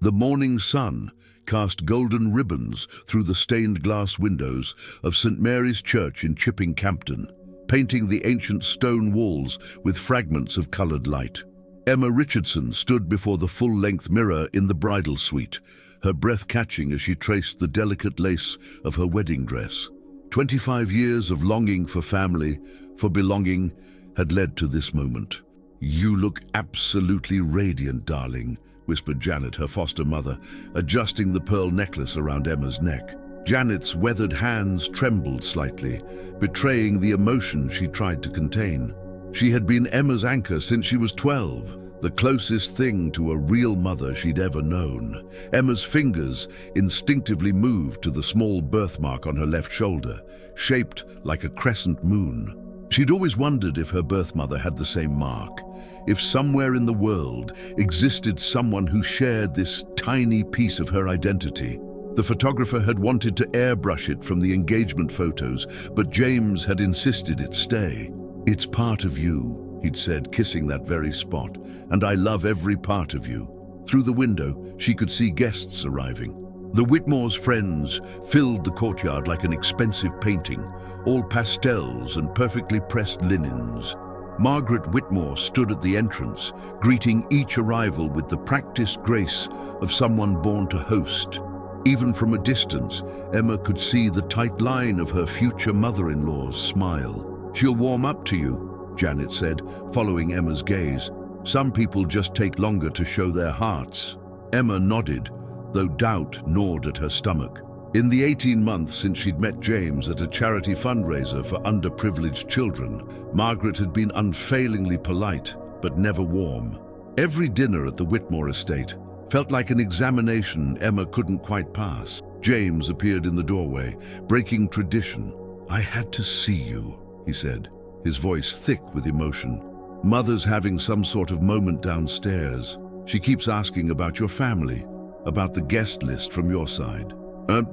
The morning sun cast golden ribbons through the stained glass windows of St. Mary's Church in Chipping Campden, painting the ancient stone walls with fragments of coloured light. Emma Richardson stood before the full-length mirror in the bridal suite, her breath catching as she traced the delicate lace of her wedding dress. 25 years of longing for family, for belonging, had led to this moment. "You look absolutely radiant, darling," whispered Janet, her foster mother, adjusting the pearl necklace around Emma's neck. Janet's weathered hands trembled slightly, betraying the emotion she tried to contain. She had been Emma's anchor since she was 12, the closest thing to a real mother she'd ever known. Emma's fingers instinctively moved to the small birthmark on her left shoulder, shaped like a crescent moon. She'd always wondered if her birth mother had the same mark, if somewhere in the world existed someone who shared this tiny piece of her identity. The photographer had wanted to airbrush it from the engagement photos, but James had insisted it stay. "It's part of you," he'd said, kissing that very spot, "and I love every part of you." Through the window, she could see guests arriving. The Whitmore's friends filled the courtyard like an expensive painting, all pastels and perfectly pressed linens. Margaret Whitmore stood at the entrance, greeting each arrival with the practiced grace of someone born to host. Even from a distance, Emma could see the tight line of her future mother-in-law's smile. "She'll warm up to you," Janet said, following Emma's gaze. "Some people just take longer to show their hearts." Emma nodded, though doubt gnawed at her stomach. In the 18 months since she'd met James at a charity fundraiser for underprivileged children, Margaret had been unfailingly polite, but never warm. Every dinner at the Whitmore estate felt like an examination Emma couldn't quite pass. James appeared in the doorway, breaking tradition. "I had to see you," he said, his voice thick with emotion. "Mother's having some sort of moment downstairs. She keeps asking about your family, about the guest list from your side."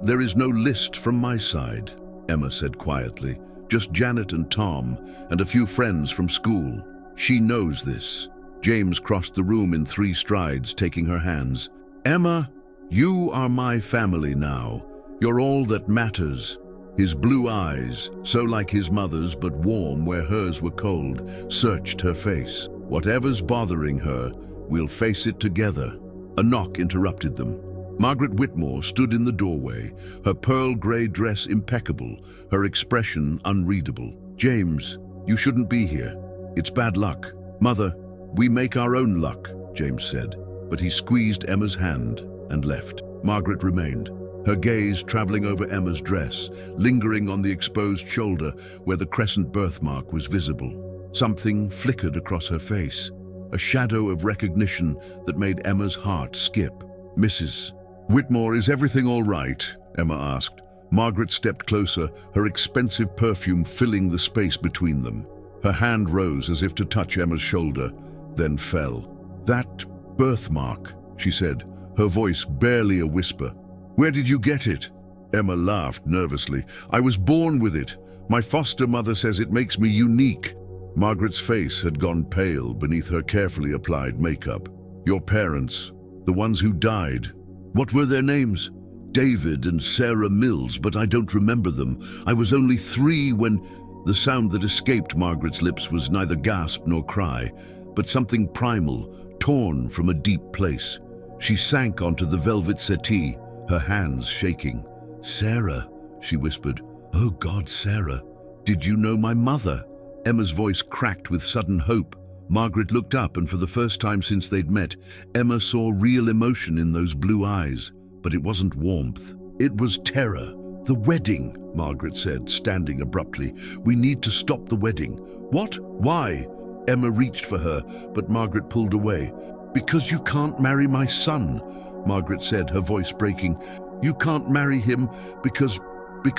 There is no list from my side," Emma said quietly. "Just Janet and Tom, and a few friends from school. She knows this." James crossed the room in 3 strides, taking her hands. "Emma, you are my family now. You're all that matters." His blue eyes, so like his mother's but warm where hers were cold, searched her face. "Whatever's bothering her, we'll face it together." A knock interrupted them. Margaret Whitmore stood in the doorway, her pearl grey dress impeccable, her expression unreadable. "James, you shouldn't be here. It's bad luck." "Mother, we make our own luck," James said, but he squeezed Emma's hand and left. Margaret remained, her gaze travelling over Emma's dress, lingering on the exposed shoulder where the crescent birthmark was visible. Something flickered across her face, a shadow of recognition that made Emma's heart skip. "Mrs. Whitmore, is everything all right?" Emma asked. Margaret stepped closer, her expensive perfume filling the space between them. Her hand rose as if to touch Emma's shoulder, then fell. "That birthmark," she said, her voice barely a whisper. "Where did you get it?" Emma laughed nervously. "I was born with it. My foster mother says it makes me unique." Margaret's face had gone pale beneath her carefully applied makeup. "Your parents, the ones who died. What were their names?" "David and Sarah Mills, but I don't remember them. I was only 3 when—" The sound that escaped Margaret's lips was neither gasp nor cry, but something primal, torn from a deep place. She sank onto the velvet settee, her hands shaking. "Sarah," she whispered. "Oh God, Sarah. Did you know my mother?" Emma's voice cracked with sudden hope. Margaret looked up, and for the first time since they'd met, Emma saw real emotion in those blue eyes. But it wasn't warmth. It was terror. "The wedding," Margaret said, standing abruptly. "We need to stop the wedding." "What? Why?" Emma reached for her, but Margaret pulled away. "Because you can't marry my son," Margaret said, her voice breaking. "You can't marry him because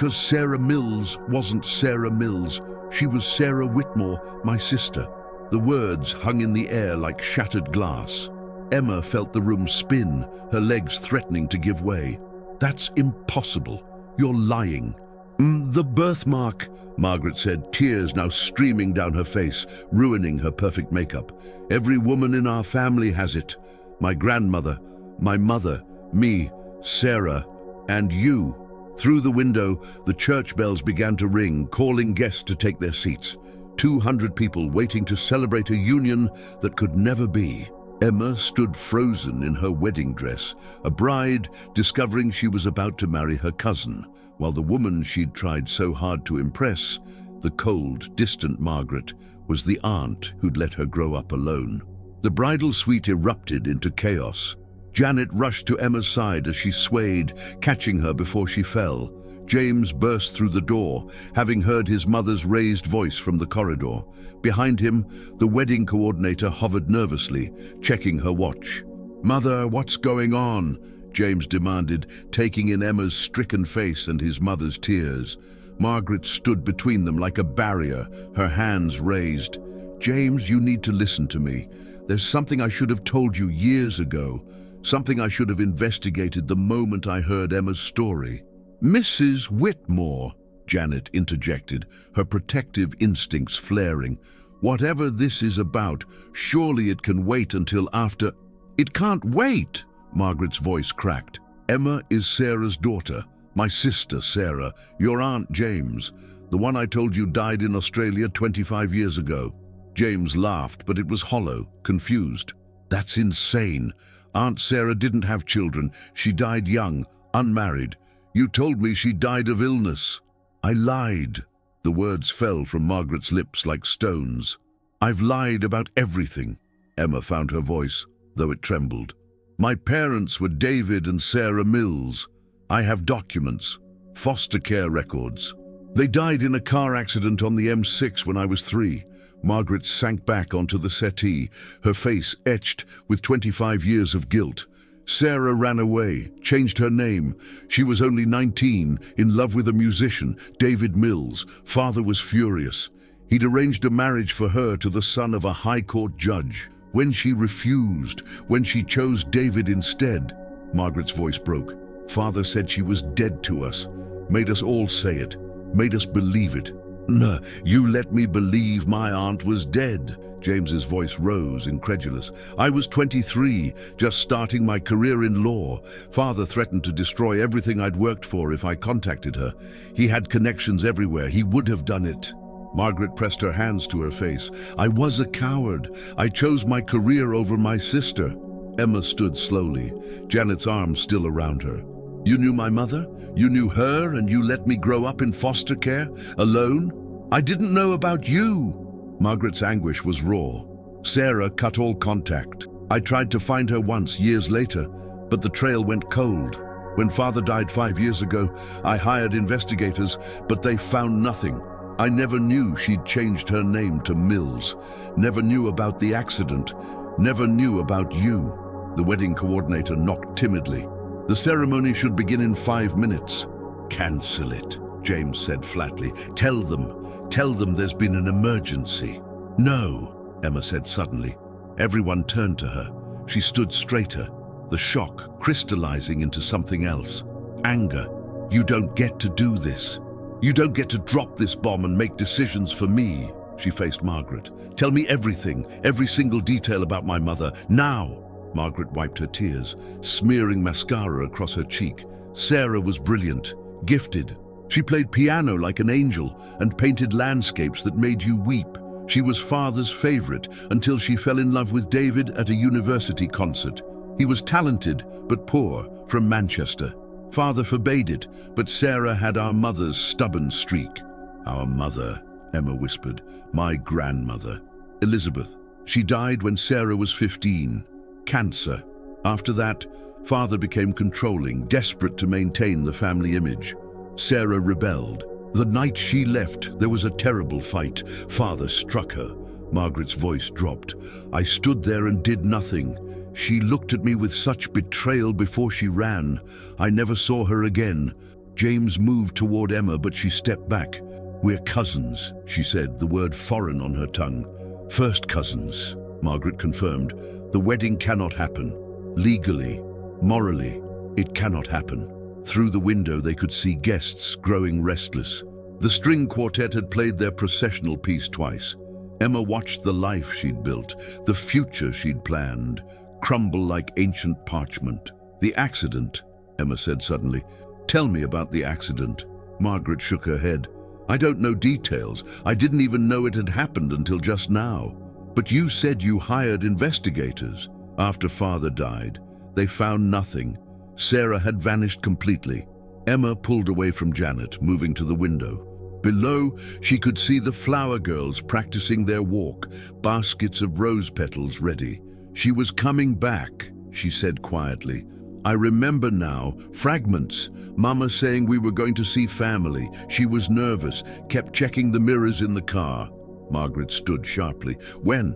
Sarah Mills wasn't Sarah Mills. She was Sarah Whitmore, my sister." The words hung in the air like shattered glass. Emma felt the room spin, her legs threatening to give way. "That's impossible. You're lying." The birthmark," Margaret said, tears now streaming down her face, ruining her perfect makeup. "Every woman in our family has it. My grandmother, My mother, me, Sarah, and you. Through the window, the church bells began to ring, calling guests to take their seats. 200 people waiting to celebrate a union that could never be. Emma stood frozen in her wedding dress, a bride discovering she was about to marry her cousin, while the woman she'd tried so hard to impress, the cold, distant Margaret, was the aunt who'd let her grow up alone. The bridal suite erupted into chaos. Janet rushed to Emma's side as she swayed, catching her before she fell. James burst through the door, having heard his mother's raised voice from the corridor. Behind him, the wedding coordinator hovered nervously, checking her watch. "Mother, what's going on?" James demanded, taking in Emma's stricken face and his mother's tears. Margaret stood between them like a barrier, her hands raised. "James, you need to listen to me. There's something I should have told you years ago. Something I should have investigated the moment I heard Emma's story." "Mrs. Whitmore," Janet interjected, her protective instincts flaring. "Whatever this is about, surely it can wait until after—" "It can't wait!" Margaret's voice cracked. "Emma is Sarah's daughter, my sister Sarah, your Aunt James, the one I told you died in Australia 25 years ago." James laughed, but it was hollow, confused. "That's insane. Aunt Sarah didn't have children. She died young, unmarried. You told me she died of illness." "I lied." The words fell from Margaret's lips like stones. "I've lied about everything." Emma found her voice, though it trembled. "My parents were David and Sarah Mills. I have documents, foster care records. They died in a car accident on the M6 when I was 3. Margaret sank back onto the settee, her face etched with 25 years of guilt. Sarah ran away, changed her name. She was only 19, in love with a musician, David Mills. Father was furious. He'd arranged a marriage for her to the son of a high court judge. When she refused, when she chose David instead, Margaret's voice broke. Father said she was dead to us, made us all say it, made us believe it. "No, you let me believe my aunt was dead." James's voice rose, incredulous. "I was 23, just starting my career in law. Father threatened to destroy everything I'd worked for if I contacted her. He had connections everywhere. He would have done it." Margaret pressed her hands to her face. "I was a coward. I chose my career over my sister." Emma stood slowly, Janet's arms still around her. "You knew my mother? You knew her, and you let me grow up in foster care, alone? I didn't know about you." Margaret's anguish was raw. "Sarah cut all contact. I tried to find her once, years later, but the trail went cold. When Father died 5 years ago, I hired investigators, but they found nothing. I never knew she'd changed her name to Mills, never knew about the accident, never knew about you." The wedding coordinator knocked timidly. "The ceremony should begin in 5 minutes." "Cancel it," James said flatly. Tell them there's been an emergency." "No," Emma said suddenly. Everyone turned to her. She stood straighter, the shock crystallizing into something else. Anger. "You don't get to do this. You don't get to drop this bomb and make decisions for me." She faced Margaret. "Tell me everything, every single detail about my mother, now." Margaret wiped her tears, smearing mascara across her cheek. "Sarah was brilliant, gifted. She played piano like an angel and painted landscapes that made you weep. She was Father's favorite until she fell in love with David at a university concert. He was talented but poor, from Manchester. Father forbade it, but Sarah had our mother's stubborn streak." "Our mother," Emma whispered. "My grandmother. Elizabeth. She died when Sarah was 15. Cancer. After that, Father became controlling, desperate to maintain the family image. Sarah rebelled. The night she left, there was a terrible fight. Father struck her." Margaret's voice dropped. "I stood there and did nothing. She looked at me with such betrayal before she ran. I never saw her again." James moved toward Emma, but she stepped back. "We're cousins," she said, the word foreign on her tongue. "First cousins," Margaret confirmed. "The wedding cannot happen. Legally, morally, it cannot happen." Through the window they could see guests growing restless. The string quartet had played their processional piece twice. Emma watched the life she'd built, the future she'd planned, crumble like ancient parchment. "The accident," Emma said suddenly. "Tell me about the accident." Margaret shook her head. "I don't know details. I didn't even know it had happened until just now." "But you said you hired investigators." "After Father died, they found nothing. Sarah had vanished completely." Emma pulled away from Janet, moving to the window. Below, she could see the flower girls practicing their walk, baskets of rose petals ready. "She was coming back," she said quietly. "I remember now, fragments. Mama saying we were going to see family. She was nervous, kept checking the mirrors in the car." Margaret stood sharply. When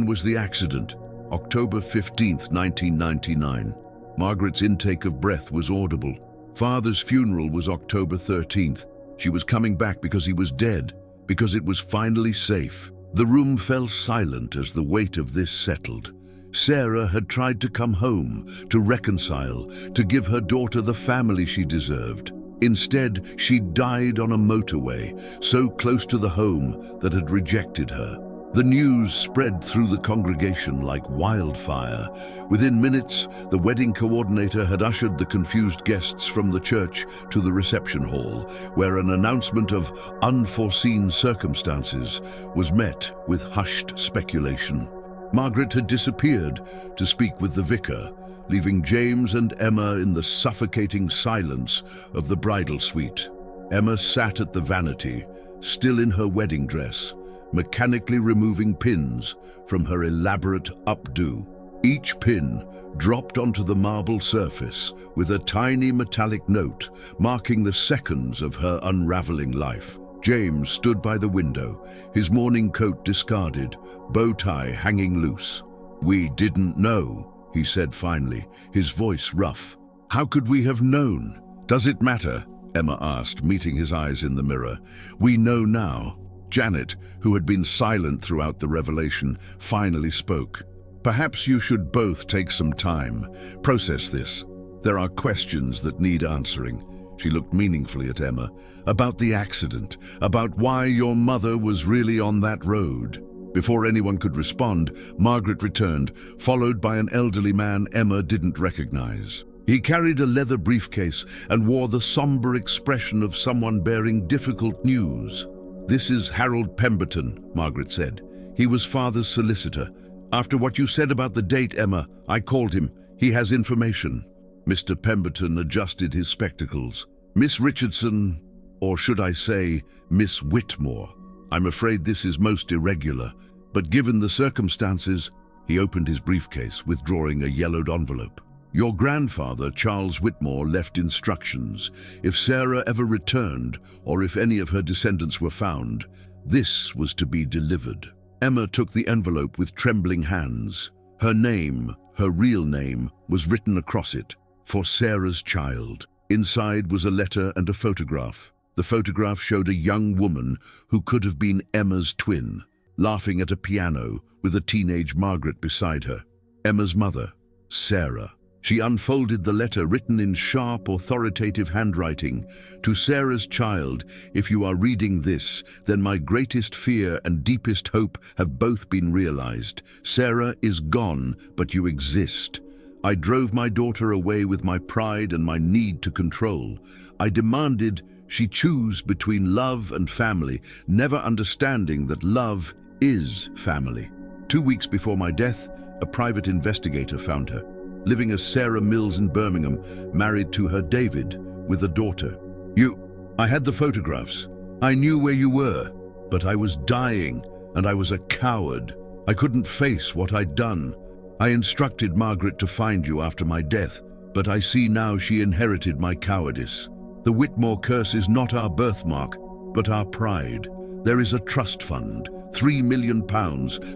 was the accident?" "October 15th, 1999. Margaret's intake of breath was audible. "Father's funeral was October 13th. She was coming back because he was dead, because it was finally safe." The room fell silent as the weight of this settled. Sarah had tried to come home, to reconcile, to give her daughter the family she deserved. Instead, she died on a motorway, so close to the home that had rejected her. The news spread through the congregation like wildfire. Within minutes, the wedding coordinator had ushered the confused guests from the church to the reception hall, where an announcement of unforeseen circumstances was met with hushed speculation. Margaret had disappeared to speak with the vicar, leaving James and Emma in the suffocating silence of the bridal suite. Emma sat at the vanity, still in her wedding dress, mechanically removing pins from her elaborate updo. Each pin dropped onto the marble surface with a tiny metallic note, marking the seconds of her unraveling life. James stood by the window, his morning coat discarded, bow tie hanging loose. "We didn't know," he said finally, his voice rough. "How could we have known?" "Does it matter?" Emma asked, meeting his eyes in the mirror. "We know now." Janet, who had been silent throughout the revelation, finally spoke. "Perhaps you should both take some time, process this. There are questions that need answering." She looked meaningfully at Emma. "About the accident, about why your mother was really on that road." Before anyone could respond, Margaret returned, followed by an elderly man Emma didn't recognize. He carried a leather briefcase and wore the somber expression of someone bearing difficult news. "This is Harold Pemberton," Margaret said. "He was Father's solicitor. After what you said about the date, Emma, I called him. He has information." Mr. Pemberton adjusted his spectacles. "Miss Richardson, or should I say, Miss Whitmore, I'm afraid this is most irregular, but given the circumstances..." He opened his briefcase, withdrawing a yellowed envelope. "Your grandfather, Charles Whitmore, left instructions. If Sarah ever returned, or if any of her descendants were found, this was to be delivered." Emma took the envelope with trembling hands. Her name, her real name, was written across it, "For Sarah's child." Inside was a letter and a photograph. The photograph showed a young woman who could have been Emma's twin, laughing at a piano with a teenage Margaret beside her. Emma's mother, Sarah. She unfolded the letter written in sharp, authoritative handwriting. "To Sarah's child, if you are reading this, then my greatest fear and deepest hope have both been realized. Sarah is gone, but you exist. I drove my daughter away with my pride and my need to control. I demanded she choose between love and family, never understanding that love is family. 2 weeks before my death, a private investigator found her, living as Sarah Mills in Birmingham, married to her David, with a daughter. I had the photographs. I knew where you were, but I was dying, and I was a coward. I couldn't face what I'd done. I instructed Margaret to find you after my death, but I see now she inherited my cowardice. The Whitmore curse is not our birthmark, but our pride. There is a trust fund, £3 million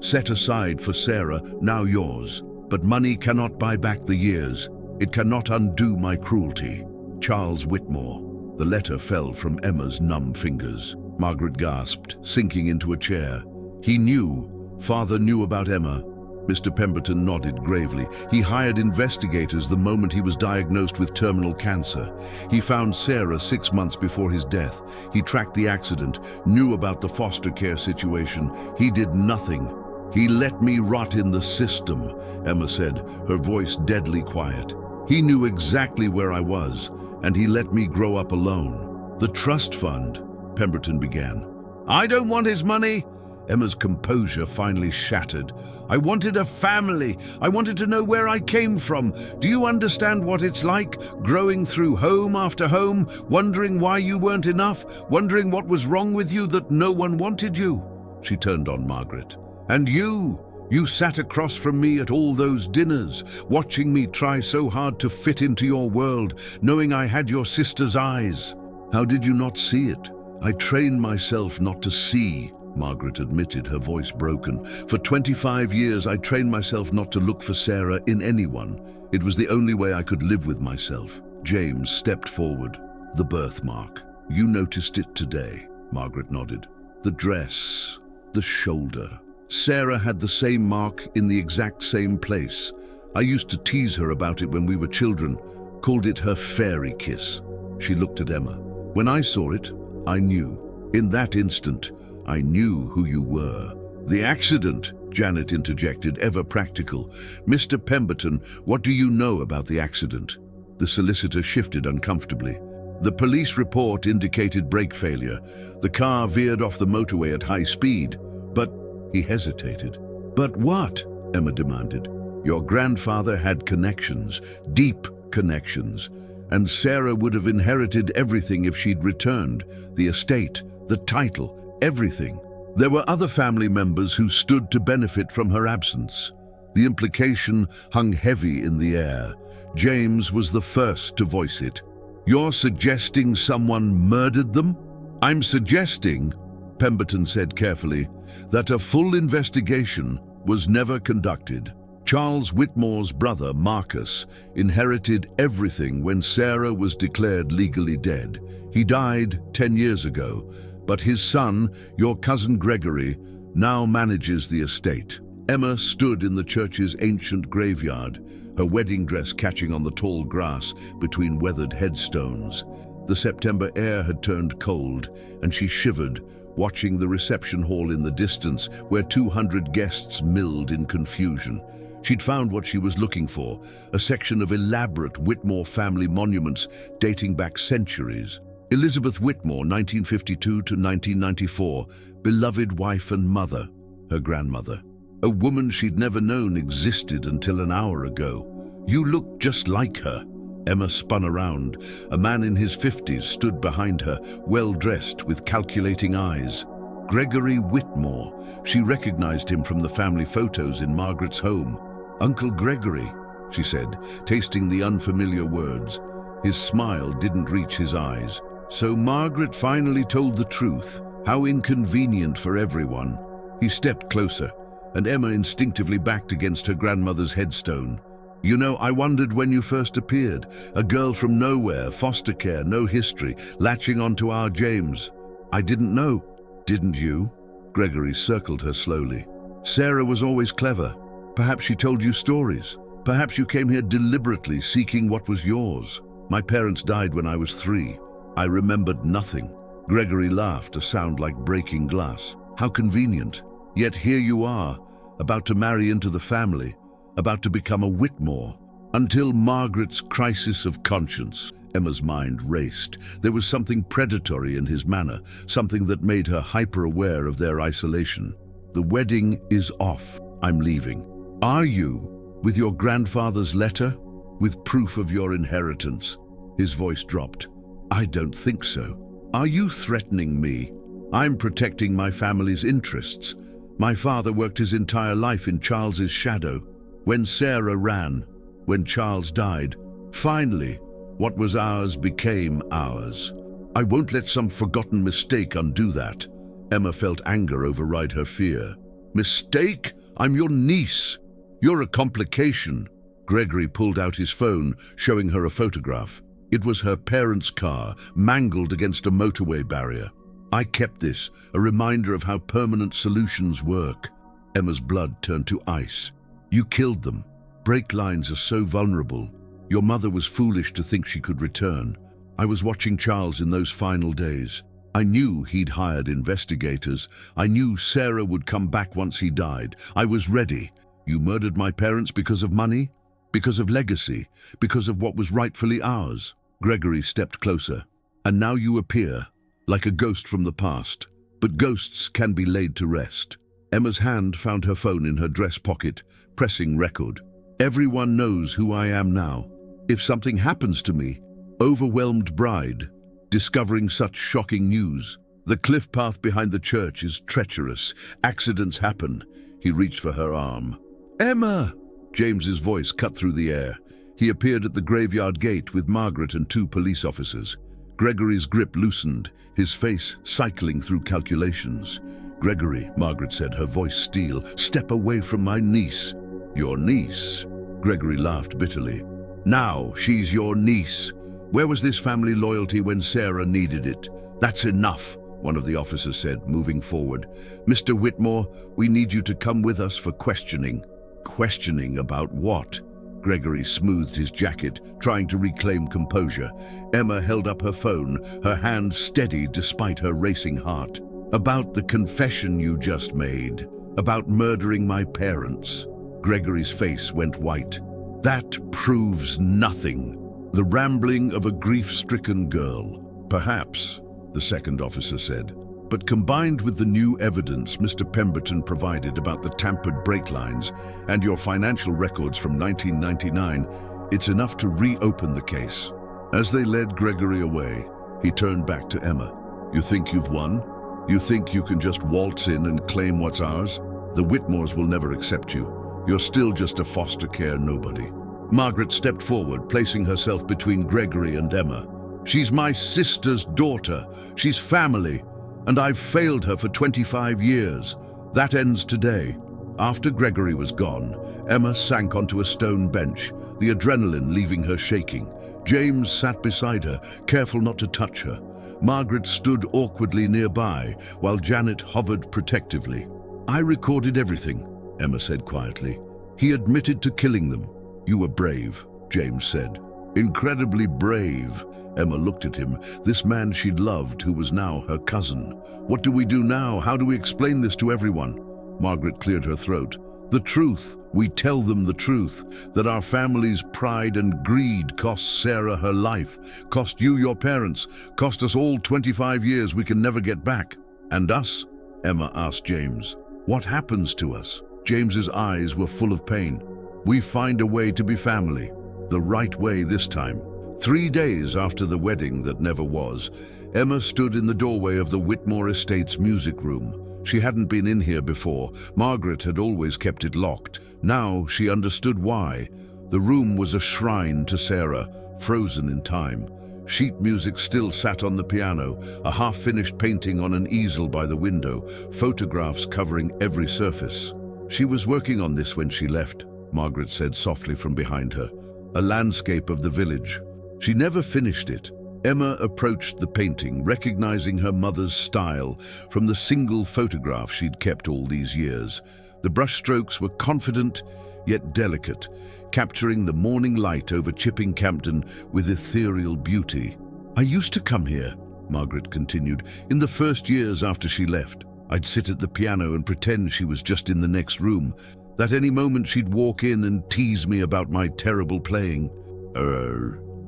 set aside for Sarah, now yours. But money cannot buy back the years. It cannot undo my cruelty. Charles Whitmore." The letter fell from Emma's numb fingers. Margaret gasped, sinking into a chair. "He knew. Father knew about Emma." Mr. Pemberton nodded gravely. "He hired investigators the moment he was diagnosed with terminal cancer. He found Sarah 6 months before his death. He tracked the accident, knew about the foster care situation. He did nothing. He let me rot in the system, Emma said, her voice deadly quiet. He knew exactly where I was, and he let me grow up alone. The trust fund, Pemberton began. I don't want his money. Emma's composure finally shattered. I wanted a family. I wanted to know where I came from. Do you understand what it's like, growing through home after home, wondering why you weren't enough, wondering what was wrong with you that no one wanted you? She turned on Margaret. And you sat across from me at all those dinners, watching me try so hard to fit into your world, knowing I had your sister's eyes. How did you not see it? I trained myself not to see, Margaret admitted, her voice broken. For 25 years, I trained myself not to look for Sarah in anyone. It was the only way I could live with myself. James stepped forward. The birthmark. You noticed it today, Margaret nodded. The dress, the shoulder. Sarah had the same mark in the exact same place. I used to tease her about it when we were children, called it her fairy kiss. She looked at Emma. When I saw it, I knew. In that instant, I knew who you were. The accident, Janet interjected, ever practical. Mr. Pemberton, what do you know about the accident? The solicitor shifted uncomfortably. The police report indicated brake failure. The car veered off the motorway at high speed. But he hesitated. But what? Emma demanded. Your grandfather had connections, deep connections, and Sarah would have inherited everything if she'd returned. The estate, the title, everything. There were other family members who stood to benefit from her absence. The implication hung heavy in the air. James was the first to voice it. You're suggesting someone murdered them? I'm suggesting, Pemberton said carefully, that a full investigation was never conducted. Charles Whitmore's brother, Marcus, inherited everything when Sarah was declared legally dead. He died 10 years ago, but his son, your cousin Gregory, now manages the estate. Emma stood in the church's ancient graveyard, her wedding dress catching on the tall grass between weathered headstones. The September air had turned cold, and she shivered, watching the reception hall in the distance where 200 guests milled in confusion. She'd found what she was looking for, a section of elaborate Whitmore family monuments dating back centuries. Elizabeth Whitmore, 1952 to 1994, beloved wife and mother, her grandmother. A woman she'd never known existed until an hour ago. You look just like her. Emma spun around. A man in his 50s stood behind her, well-dressed with calculating eyes. Gregory Whitmore. She recognized him from the family photos in Margaret's home. Uncle Gregory, she said, tasting the unfamiliar words. His smile didn't reach his eyes. So Margaret finally told the truth. How inconvenient for everyone. He stepped closer, and Emma instinctively backed against her grandmother's headstone. You know, I wondered when you first appeared. A girl from nowhere, foster care, no history, latching onto our James. I didn't know. Didn't you? Gregory circled her slowly. Sarah was always clever. Perhaps she told you stories. Perhaps you came here deliberately seeking what was yours. My parents died when I was 3. I remembered nothing. Gregory laughed, a sound like breaking glass. How convenient. Yet here you are, about to marry into the family, about to become a Whitmore. Until Margaret's crisis of conscience, Emma's mind raced. There was something predatory in his manner, something that made her hyper-aware of their isolation. The wedding is off. I'm leaving. Are you? With your grandfather's letter? With proof of your inheritance? His voice dropped. I don't think so. Are you threatening me? I'm protecting my family's interests. My father worked his entire life in Charles's shadow. When Sarah ran, when Charles died, finally, what was ours became ours. I won't let some forgotten mistake undo that. Emma felt anger override her fear. Mistake? I'm your niece. You're a complication. Gregory pulled out his phone, showing her a photograph. It was her parents' car, mangled against a motorway barrier. I kept this, a reminder of how permanent solutions work. Emma's blood turned to ice. You killed them. Brake lines are so vulnerable. Your mother was foolish to think she could return. I was watching Charles in those final days. I knew he'd hired investigators. I knew Sarah would come back once he died. I was ready. You murdered my parents because of money? Because of legacy? Because of what was rightfully ours? Gregory stepped closer. And now you appear, like a ghost from the past. But ghosts can be laid to rest. Emma's hand found her phone in her dress pocket, pressing record. Everyone knows who I am now. If something happens to me, overwhelmed bride, discovering such shocking news. The cliff path behind the church is treacherous. Accidents happen. He reached for her arm. Emma! James's voice cut through the air. He appeared at the graveyard gate with Margaret and 2 police officers. Gregory's grip loosened, his face cycling through calculations. Gregory, Margaret said, her voice steel, step away from my niece. Your niece? Gregory laughed bitterly. Now she's your niece. Where was this family loyalty when Sarah needed it? That's enough, one of the officers said, moving forward. Mr. Whitmore, we need you to come with us for questioning. Questioning about what? Gregory smoothed his jacket, trying to reclaim composure. Emma held up her phone, her hand steady despite her racing heart. About the confession you just made. About murdering my parents. Gregory's face went white. That proves nothing. The rambling of a grief-stricken girl. Perhaps, the second officer said. But combined with the new evidence Mr. Pemberton provided about the tampered brake lines and your financial records from 1999, it's enough to reopen the case. As they led Gregory away, he turned back to Emma. You think you've won? You think you can just waltz in and claim what's ours? The Whitmores will never accept you. You're still just a foster care nobody. Margaret stepped forward, placing herself between Gregory and Emma. She's my sister's daughter. She's family. And I've failed her for 25 years. That ends today. After Gregory was gone, Emma sank onto a stone bench, the adrenaline leaving her shaking. James sat beside her, careful not to touch her. Margaret stood awkwardly nearby, while Janet hovered protectively. I recorded everything, Emma said quietly. He admitted to killing them. You were brave, James said. Incredibly brave. Emma looked at him, this man she'd loved who was now her cousin. What do we do now? How do we explain this to everyone? Margaret cleared her throat. The truth. We tell them the truth. That our family's pride and greed cost Sarah her life, cost you your parents, cost us all 25 years we can never get back. And us? Emma asked James. What happens to us? James's eyes were full of pain. We find a way to be family. The right way this time. 3 days after the wedding that never was, Emma stood in the doorway of the Whitmore Estate's music room. She hadn't been in here before. Margaret had always kept it locked. Now she understood why. The room was a shrine to Sarah, frozen in time. Sheet music still sat on the piano, a half-finished painting on an easel by the window, photographs covering every surface. She was working on this when she left, Margaret said softly from behind her. A landscape of the village. She never finished it. Emma approached the painting, recognizing her mother's style from the single photograph she'd kept all these years. The brushstrokes were confident, yet delicate, capturing the morning light over Chipping Campden with ethereal beauty. I used to come here, Margaret continued, in the first years after she left. I'd sit at the piano and pretend she was just in the next room, that any moment she'd walk in and tease me about my terrible playing.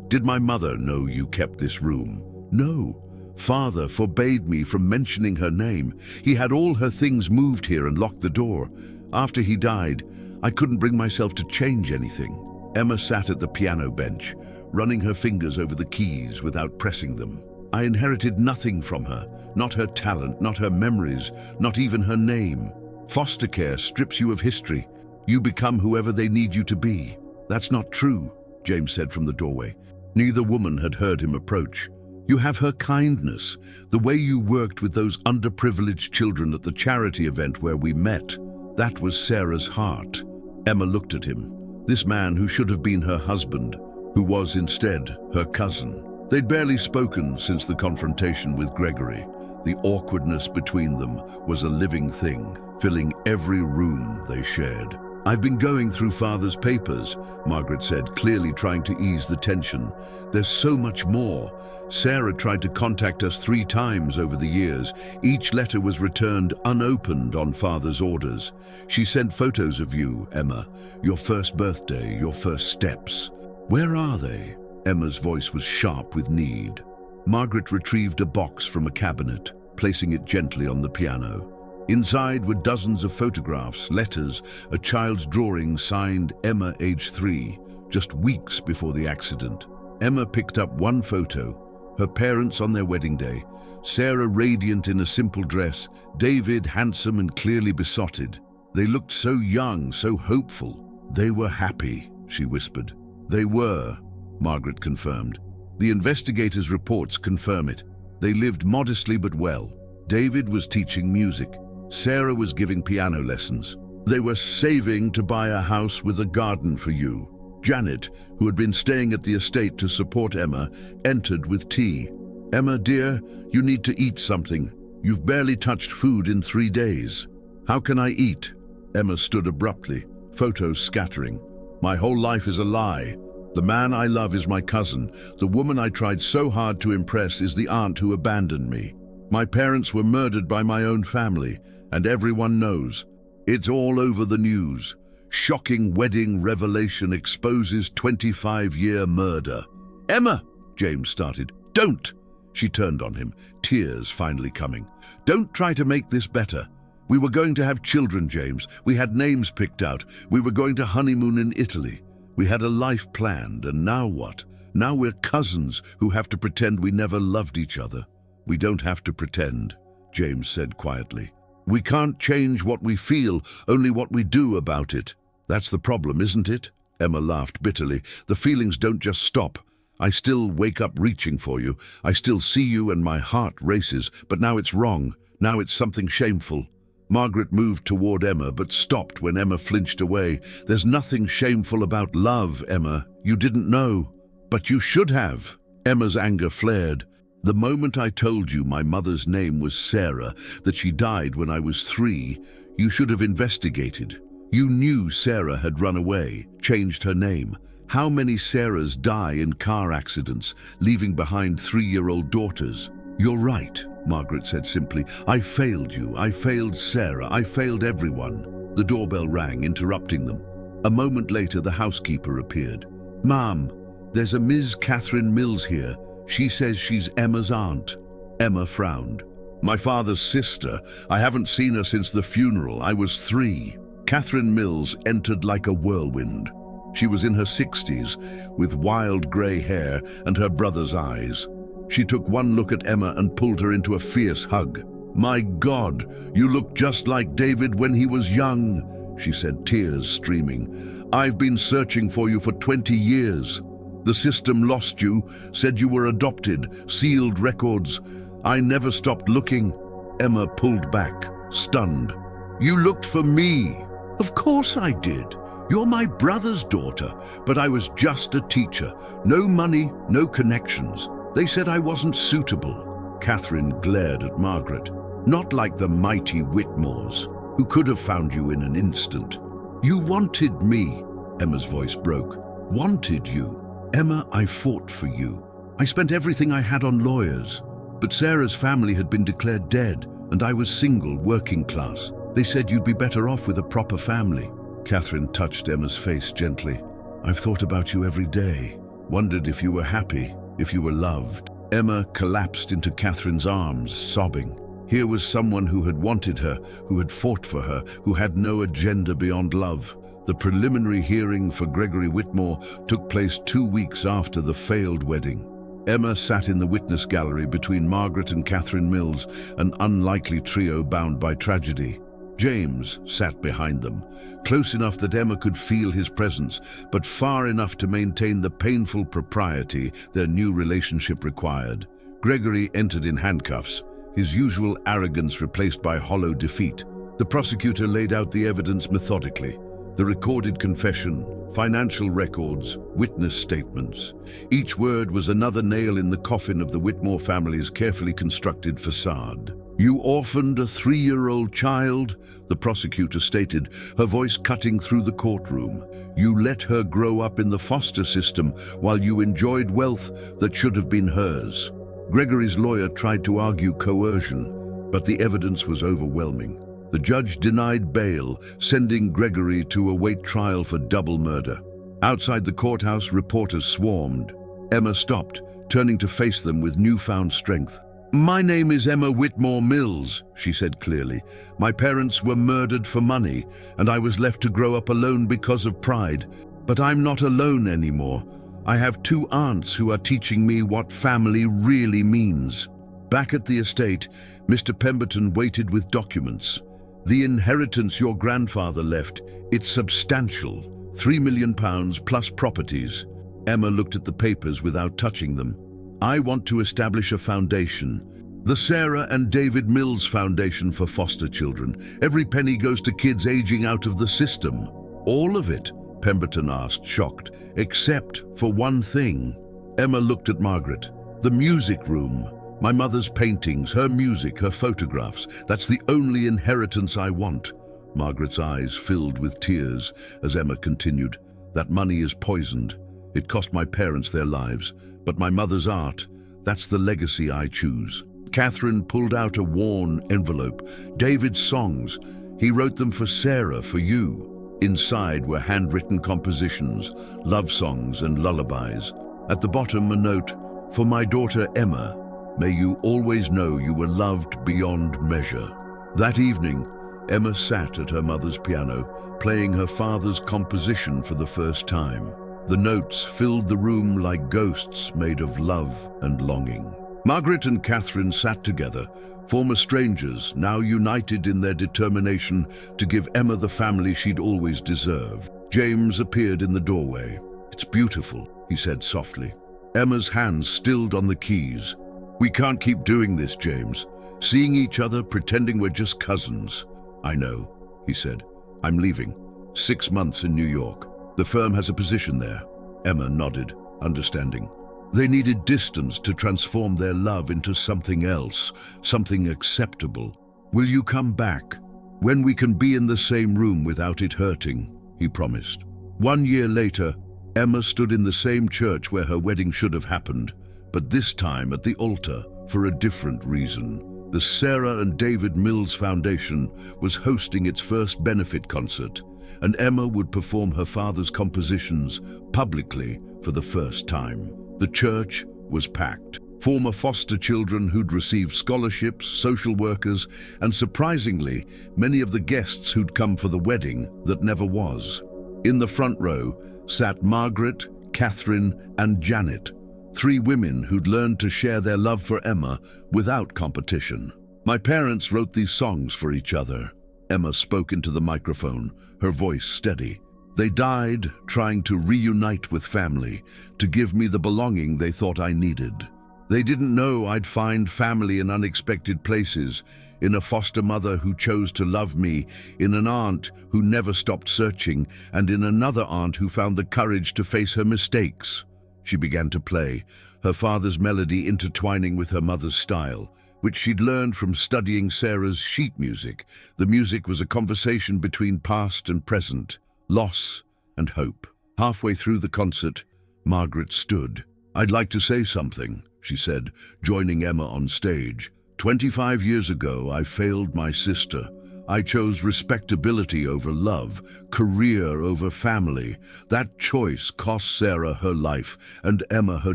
Did my mother know you kept this room? No. Father forbade me from mentioning her name. He had all her things moved here and locked the door. After he died, I couldn't bring myself to change anything. Emma sat at the piano bench, running her fingers over the keys without pressing them. I inherited nothing from her, not her talent, not her memories, not even her name. Foster care strips you of history. You become whoever they need you to be. That's not true, James said from the doorway. Neither woman had heard him approach. You have her kindness, the way you worked with those underprivileged children at the charity event where we met. That was Sarah's heart. Emma looked at him. This man who should have been her husband, who was instead her cousin. They'd barely spoken since the confrontation with Gregory. The awkwardness between them was a living thing, filling every room they shared. "I've been going through Father's papers," Margaret said, clearly trying to ease the tension. "There's so much more. Sarah tried to contact us 3 times over the years. Each letter was returned unopened on Father's orders. She sent photos of you, Emma, your first birthday, your first steps. Where are they?" Emma's voice was sharp with need. Margaret retrieved a box from a cabinet, placing it gently on the piano. Inside were dozens of photographs, letters, a child's drawing signed Emma, age 3, just weeks before the accident. Emma picked up one photo, her parents on their wedding day, Sarah radiant in a simple dress, David handsome and clearly besotted. They looked so young, so hopeful. "They were happy," she whispered. "They were," Margaret confirmed. "The investigators' reports confirm it. They lived modestly but well. David was teaching music. Sarah was giving piano lessons. They were saving to buy a house with a garden for you." Janet, who had been staying at the estate to support Emma, entered with tea. "Emma, dear, you need to eat something. You've barely touched food in 3 days." "How can I eat?" Emma stood abruptly, photos scattering. "My whole life is a lie. The man I love is my cousin. The woman I tried so hard to impress is the aunt who abandoned me. My parents were murdered by my own family, and everyone knows. It's all over the news. Shocking wedding revelation exposes 25-year murder." "Emma," James started. "Don't!" She turned on him, tears finally coming. "Don't try to make this better. We were going to have children, James. We had names picked out. We were going to honeymoon in Italy. We had a life planned, and now what? Now we're cousins who have to pretend we never loved each other." "We don't have to pretend," James said quietly. "We can't change what we feel, only what we do about it. That's the problem, isn't it?" Emma laughed bitterly. "The feelings don't just stop. I still wake up reaching for you. I still see you and my heart races, but now it's wrong. Now it's something shameful." Margaret moved toward Emma, but stopped when Emma flinched away. "There's nothing shameful about love, Emma. You didn't know. But you should have." Emma's anger flared. "The moment I told you my mother's name was Sarah, that she died when I was 3, you should have investigated. You knew Sarah had run away, changed her name. How many Sarahs die in car accidents, leaving behind 3-year-old daughters?" "You're right," Margaret said simply. "I failed you. I failed Sarah. I failed everyone." The doorbell rang, interrupting them. A moment later, the housekeeper appeared. "Ma'am, there's a Ms. Catherine Mills here. She says she's Emma's aunt." Emma frowned. "My father's sister. I haven't seen her since the funeral. I was 3. Catherine Mills entered like a whirlwind. She was in her 60s, with wild grey hair and her brother's eyes. She took one look at Emma and pulled her into a fierce hug. "My God, you look just like David when he was young," she said, tears streaming. "I've been searching for you for 20 years. The system lost you, said you were adopted, sealed records. I never stopped looking." Emma pulled back, stunned. "You looked for me." "Of course I did. You're my brother's daughter, but I was just a teacher. No money, no connections. They said I wasn't suitable." Catherine glared at Margaret. "Not like the mighty Whitmores, who could have found you in an instant." "You wanted me," Emma's voice broke. "Wanted you. Emma, I fought for you. I spent everything I had on lawyers. But Sarah's family had been declared dead, and I was single, working class. They said you'd be better off with a proper family." Catherine touched Emma's face gently. "I've thought about you every day. Wondered if you were happy, if you were loved." Emma collapsed into Catherine's arms, sobbing. Here was someone who had wanted her, who had fought for her, who had no agenda beyond love. The preliminary hearing for Gregory Whitmore took place 2 weeks after the failed wedding. Emma sat in the witness gallery between Margaret and Catherine Mills, an unlikely trio bound by tragedy. James sat behind them, close enough that Emma could feel his presence, but far enough to maintain the painful propriety their new relationship required. Gregory entered in handcuffs, his usual arrogance replaced by hollow defeat. The prosecutor laid out the evidence methodically. The recorded confession, financial records, witness statements. Each word was another nail in the coffin of the Whitmore family's carefully constructed facade. You orphaned a 3-year-old child, the prosecutor stated, her voice cutting through the courtroom. You let her grow up in the foster system while you enjoyed wealth that should have been hers. Gregory's lawyer tried to argue coercion, but the evidence was overwhelming. The judge denied bail, sending Gregory to await trial for double murder. Outside the courthouse, reporters swarmed. Emma stopped, turning to face them with newfound strength. "My name is Emma Whitmore Mills," she said clearly. "My parents were murdered for money, and I was left to grow up alone because of pride. But I'm not alone anymore. I have 2 aunts who are teaching me what family really means." Back at the estate, Mr. Pemberton waited with documents. "The inheritance your grandfather left, it's substantial. £3 million plus properties." Emma looked at the papers without touching them. "I want to establish a foundation. The Sarah and David Mills Foundation for foster children. Every penny goes to kids aging out of the system." "All of it?" Pemberton asked, shocked. "Except for one thing." Emma looked at Margaret. "The music room. My mother's paintings, her music, her photographs. That's the only inheritance I want." Margaret's eyes filled with tears as Emma continued. "That money is poisoned. It cost my parents their lives. But my mother's art, that's the legacy I choose." Catherine pulled out a worn envelope. "David's songs. He wrote them for Sarah, for you." Inside were handwritten compositions, love songs and lullabies. At the bottom a note, "For my daughter Emma, may you always know you were loved beyond measure." That evening, Emma sat at her mother's piano, playing her father's composition for the first time. The notes filled the room like ghosts made of love and longing. Margaret and Catherine sat together, former strangers, now united in their determination to give Emma the family she'd always deserved. James appeared in the doorway. "It's beautiful," he said softly. Emma's hands stilled on the keys. "We can't keep doing this, James. Seeing each other, pretending we're just cousins." "I know," he said. "I'm leaving. 6 months in New York. The firm has a position there." Emma nodded, understanding. They needed distance to transform their love into something else, something acceptable. "Will you come back? When we can be in the same room without it hurting," he promised. 1 year later, Emma stood in the same church where her wedding should have happened, but this time at the altar for a different reason. The Sarah and David Mills Foundation was hosting its first benefit concert, and Emma would perform her father's compositions publicly for the first time. The church was packed. Former foster children who'd received scholarships, social workers, and surprisingly, many of the guests who'd come for the wedding that never was. In the front row sat Margaret, Catherine, and Janet, 3 women who'd learned to share their love for Emma without competition. "My parents wrote these songs for each other." Emma spoke into the microphone, her voice steady. "They died trying to reunite with family, to give me the belonging they thought I needed. They didn't know I'd find family in unexpected places, in a foster mother who chose to love me, in an aunt who never stopped searching, and in another aunt who found the courage to face her mistakes." She began to play, her father's melody intertwining with her mother's style, which she'd learned from studying Sarah's sheet music. The music was a conversation between past and present, loss and hope. Halfway through the concert, Margaret stood. "I'd like to say something," she said, joining Emma on stage. 25 years ago, I failed my sister. I chose respectability over love, career over family. That choice cost Sarah her life and Emma her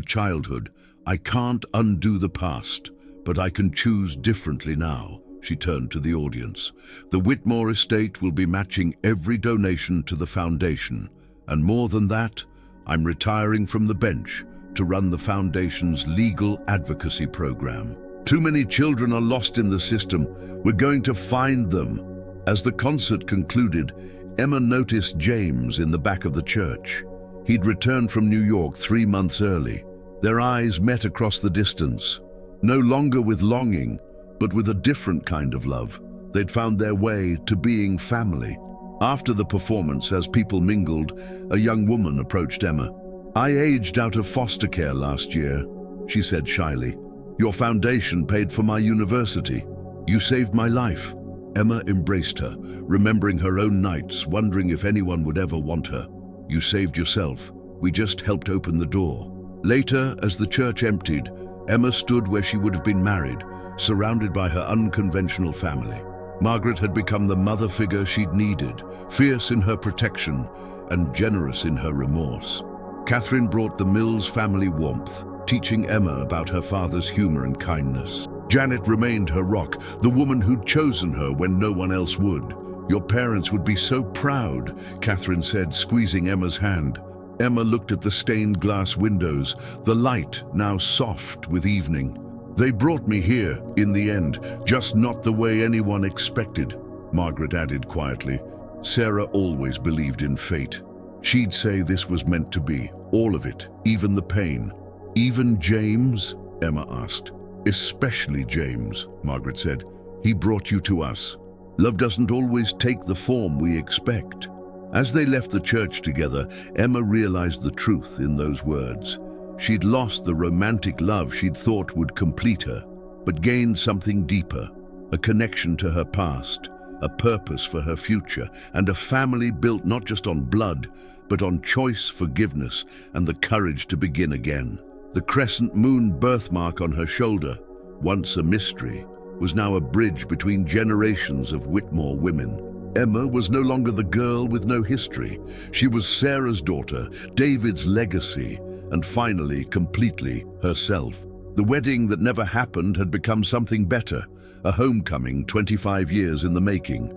childhood. I can't undo the past, but I can choose differently now." She turned to the audience. "The Whitmore estate will be matching every donation to the foundation. And more than that, I'm retiring from the bench to run the foundation's legal advocacy program. Too many children are lost in the system. We're going to find them." As the concert concluded, Emma noticed James in the back of the church. He'd returned from New York 3 months early. Their eyes met across the distance, no longer with longing, but with a different kind of love. They'd found their way to being family. After the performance, as people mingled, a young woman approached Emma. "I aged out of foster care last year," she said shyly. "Your foundation paid for my university." "You saved my life." Emma embraced her, remembering her own nights, wondering if anyone would ever want her. "You saved yourself. We just helped open the door." Later, as the church emptied, Emma stood where she would have been married, surrounded by her unconventional family. Margaret had become the mother figure she'd needed, fierce in her protection and generous in her remorse. Catherine brought the Mills family warmth, teaching Emma about her father's humor and kindness. Janet remained her rock, the woman who'd chosen her when no one else would. "Your parents would be so proud," Catherine said, squeezing Emma's hand. Emma looked at the stained glass windows, the light now soft with evening. "They brought me here, in the end, just not the way anyone expected," Margaret added quietly. Sarah always believed in fate. She'd say this was meant to be, all of it, even the pain. "Even James?" Emma asked. "Especially James," Margaret said. "He brought you to us. Love doesn't always take the form we expect." As they left the church together, Emma realized the truth in those words. She'd lost the romantic love she'd thought would complete her, but gained something deeper, a connection to her past, a purpose for her future, and a family built not just on blood, but on choice, forgiveness, and the courage to begin again. The crescent moon birthmark on her shoulder, once a mystery, was now a bridge between generations of Whitmore women. Emma was no longer the girl with no history. She was Sarah's daughter, David's legacy, and finally, completely herself. The wedding that never happened had become something better, a homecoming 25 years in the making.